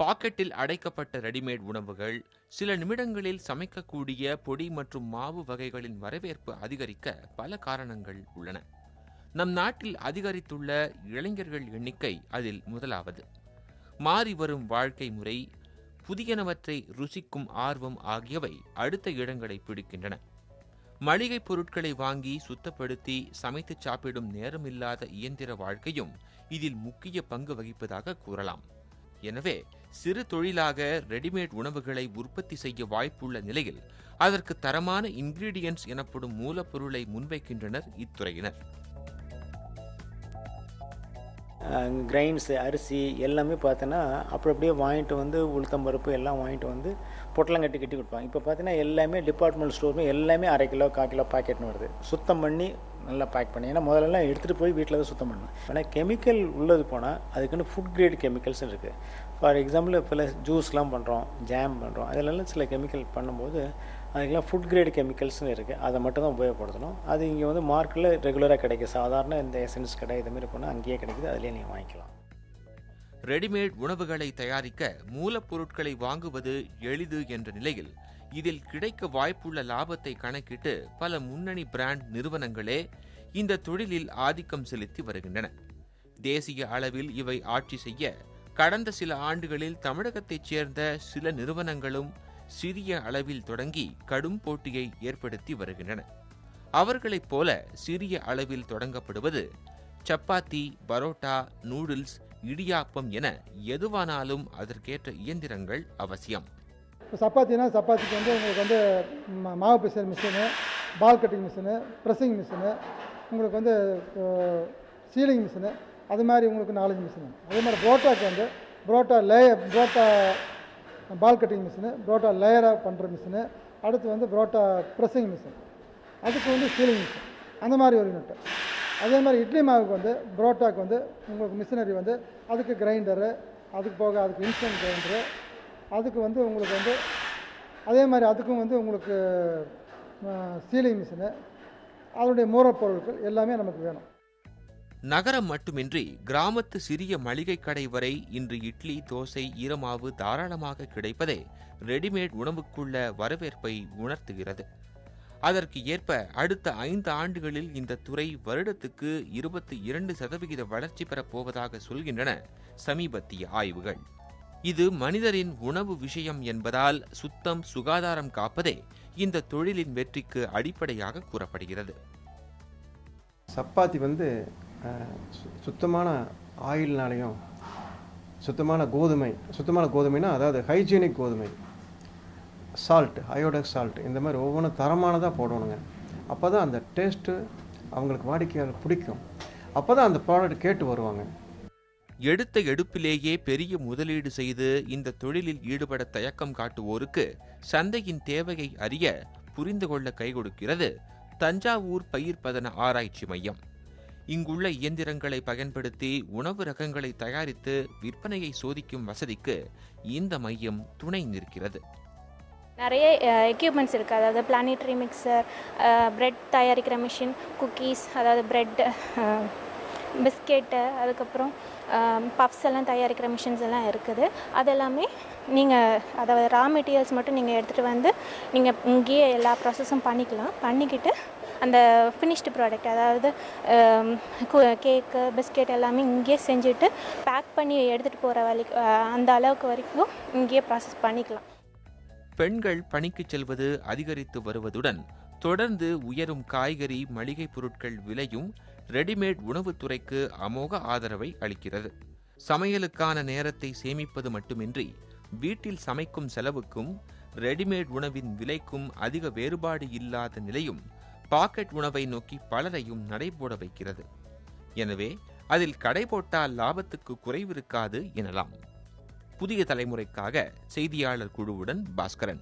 பாக்கெட்டில் அடைக்கப்பட்ட ரெடிமேட் உணவுகள் சில நிமிடங்களில் சமைக்கக்கூடிய பொடி மற்றும் மாவு வகைகளின் வரவேற்பு அதிகரிக்க பல காரணங்கள் உள்ளன. நம் நாட்டில் அதிகரித்துள்ள இளைஞர்கள் எண்ணிக்கை அதில் முதலாவது. மாறி வரும் வாழ்க்கை முறை, புதியனவற்றை ருசிக்கும் ஆர்வம் ஆகியவை அடுத்த இடங்களை பிடிக்கின்றன. மளிகை பொருட்களை வாங்கி சுத்தப்படுத்தி சமைத்து சாப்பிடும் நேரமில்லாத இயந்திர வாழ்க்கையும் இதில் முக்கிய பங்கு வகிப்பதாக கூறலாம். எனவே சிறு தொழிலாக ரெடிமேட் உணவுகளை உற்பத்தி செய்ய வாய்ப்புள்ள நிலையில் அதற்கு தரமான இன்கிரீடியன்ட்ஸ் எனப்படும் மூலப்பொருளை முன்வைக்கின்றனர் இத்துறையினர். கிரைன்ஸு, அரிசி எல்லாமே பார்த்தோன்னா அப்படியே வாங்கிட்டு வந்து உளுத்தம்பருப்பு எல்லாம் வாங்கிட்டு வந்து பொட்டலம் கட்டி கொடுப்பாங்க. இப்போ பார்த்தீங்கன்னா எல்லாமே டிபார்ட்மெண்ட் ஸ்டோருமே எல்லாமே 1/2 கிலோ 1/4 கிலோ பாக்கெட்னு வருது. சுத்தம் பண்ணி நல்லா பேக் பண்ணி, ஏன்னா முதல்லலாம் எடுத்துகிட்டு போய் வீட்டில் தான் சுத்தம் பண்ணணும். ஆனால் கெமிக்கல் உள்ளது போனால் அதுக்குன்னு ஃபுட் கிரேட் கெமிக்கல்ஸ் இருக்குது. ஃபார் எக்ஸாம்பிள் இப்போ ஜூஸ்லாம் பண்ணுறோம், ஜாம் பண்ணுறோம், அதிலெல்லாம் சில கெமிக்கல் பண்ணும்போது அதுக்கெல்லாம் ஃபுட் கிரேட் கெமிக்கல்ஸ்னு இருக்குது. அதை மட்டும் தான் உபயோகப்படுத்தணும். அது இங்கே வந்து மார்க்கெட்டில் ரெகுலராக கிடைக்கும். சாதாரண இந்த எசன்ஸ் கடை இதுமாரி போனால் அங்கேயே கிடைக்குது, அதிலே நீங்கள் வாங்கிக்கலாம். ரெடிமேட் உணவுகளை தயாரிக்க மூலப்பொருட்களை வாங்குவது எளிது என்ற நிலையில் இதில் கிடைக்க வாய்ப்புள்ள லாபத்தை கணக்கிட்டு பல முன்னணி பிராண்ட் நிறுவனங்களே இந்த தொழிலில் ஆதிக்கம் செலுத்தி வருகின்றன. தேசிய அளவில் இவை ஆட்சி செய்ய கடந்த சில ஆண்டுகளில் தமிழகத்தைச் சேர்ந்த சில நிறுவனங்களும் சிறிய அளவில் தொடங்கி கடும் போட்டியை ஏற்படுத்தி வருகின்றன. அவர்களைப் போல சிறிய அளவில் தொடங்கப்படுவது சப்பாத்தி, பரோட்டா, நூடுல்ஸ், இடியாப்பம் என எதுவானாலும் அதற்கேற்ற இயந்திரங்கள் அவசியம். இப்போ சப்பாத்தினா சப்பாத்திக்கு வந்து உங்களுக்கு வந்து மாவு பிசைற மிஷினு, பால் கட்டிங் மிஷினு, ப்ரெஸ்ஸிங் மிஷினு, உங்களுக்கு வந்து சீலிங் மிஷினு, அது மாதிரி உங்களுக்கு 4-5 மிஷினு. அதே மாதிரி புரோட்டாக்கு வந்து புரோட்டா பால் கட்டிங் மிஷினு, புரோட்டா லேயராக பண்ணுற மிஷினு, அடுத்து வந்து புரோட்டா ப்ரெஸ்ஸிங் மிஷின், அதுக்கு வந்து சீலிங் மிஷின், அந்த மாதிரி ஒரு யூனிட்டு. அதே மாதிரி இட்லி மாவுக்கு வந்து புரோட்டாக்கு வந்து உங்களுக்கு மிஷினரி வந்து அதுக்கு கிரைண்டரு, அதுக்கு போக அதுக்கு இன்ஸ்டன்ட் கிரைண்டரு, அதுக்கு வந்து உங்களுக்கு வந்து அதே மாதிரி அதுக்கும் வந்து உங்களுக்கு சீலிங் மிஷினு, அதனுடைய மூலப்பொருட்கள் எல்லாமே நமக்கு வேணும். நகரம் மட்டுமின்றி கிராமத்து சிறிய மளிகை கடை வரை இன்று இட்லி, தோசை, ஈரமாவு தாராளமாக கிடைப்பதே ரெடிமேட் உணவுக்குள்ள வரவேற்பை உணர்த்துகிறது. அதற்கு ஏற்ப அடுத்த 5 ஆண்டுகளில் இந்த துறை வருடத்துக்கு 22% வளர்ச்சி பெறப் போவதாக சொல்கின்றன சமீபத்திய ஆய்வுகள். இது மனிதரின் உணவு விஷயம் என்பதால் சுத்தம், சுகாதாரம் காப்பதே இந்த தொழிலின் வெற்றிக்கு அடிப்படையாக கூறப்படுகிறது. சப்பாத்தி வந்து சுத்தமான ஆயில்னாலையும் சுத்தமான கோதுமைனா அதாவது ஹைஜீனிக் கோதுமை, சால்ட், அயோடெக்ஸ் சால்ட், இந்த மாதிரி ஒவ்வொன்றும் தரமானதாக போடணுங்க. அப்போ தான் அந்த டேஸ்ட்டு அவங்களுக்கு வாடிக்கையாளர் பிடிக்கும். அப்போ தான் அந்த ப்ராடக்ட் கேட்டு வருவாங்க. எடுத்த எடுப்பிலேயே பெரிய முதலீடு செய்து இந்த தொழிலில் ஈடுபட தயக்கம் காட்டுவோருக்கு சந்தையின் தேவையை அறிய புரிந்து கொள்ள கை கொடுக்கிறது தஞ்சாவூர் பயிர் பதன ஆராய்ச்சி மையம். இங்குள்ள இயந்திரங்களை பயன்படுத்தி உணவு ரகங்களை தயாரித்து விற்பனையை சோதிக்கும் வசதிக்கு இந்த மையம் துணை நிற்கிறது. நிறைய எக்யூப்மெண்ட்ஸ் இருக்குது. அதாவது பிளானிட்டரி மிக்சர், பிரெட் தயாரிக்கிற மிஷின், குக்கீஸ், அதாவது பிரெட், பிஸ்கெட்டு, அதுக்கப்புறம் பஃப்ஸ் எல்லாம் தயாரிக்கிற மிஷின்ஸ் எல்லாம் இருக்குது. அதெல்லாமே நீங்கள் அதாவது ரா மெட்டீரியல்ஸ் மட்டும் நீங்கள் எடுத்துகிட்டு வந்து நீங்கள் இங்கேயே எல்லா ப்ராசஸும் பண்ணிக்கிட்டு அந்த ஃபினிஷ்டு ப்ராடக்ட், அதாவது கேக்கு, பிஸ்கெட் எல்லாமே இங்கேயே செஞ்சுட்டு பேக் பண்ணி எடுத்துகிட்டு போகிற அந்த அளவுக்கு வரைக்கும் இங்கேயே ப்ராசஸ் பண்ணிக்கலாம். பெண்கள் பணிக்கு செல்வது அதிகரித்து வருவதுடன் தொடர்ந்து உயரும் காய்கறி, மளிகை பொருட்கள் விலையும் ரெடிமேட் உணவுத்துறைக்கு அமோக ஆதரவை அளிக்கிறது. சமையலுக்கான நேரத்தை சேமிப்பது மட்டுமின்றி வீட்டில் சமைக்கும் செலவுக்கும் ரெடிமேட் உணவின் விலைக்கும் அதிக வேறுபாடு இல்லாத நிலையும் பாக்கெட் உணவை நோக்கி பலரையும் நடைபோட வைக்கிறது. எனவே அதில் கடை போட்டால் லாபத்துக்கு குறைவிருக்காது எனலாம். புதிய தலைமுறைக்காக செய்தியாளர் குழுவுடன் பாஸ்கரன்.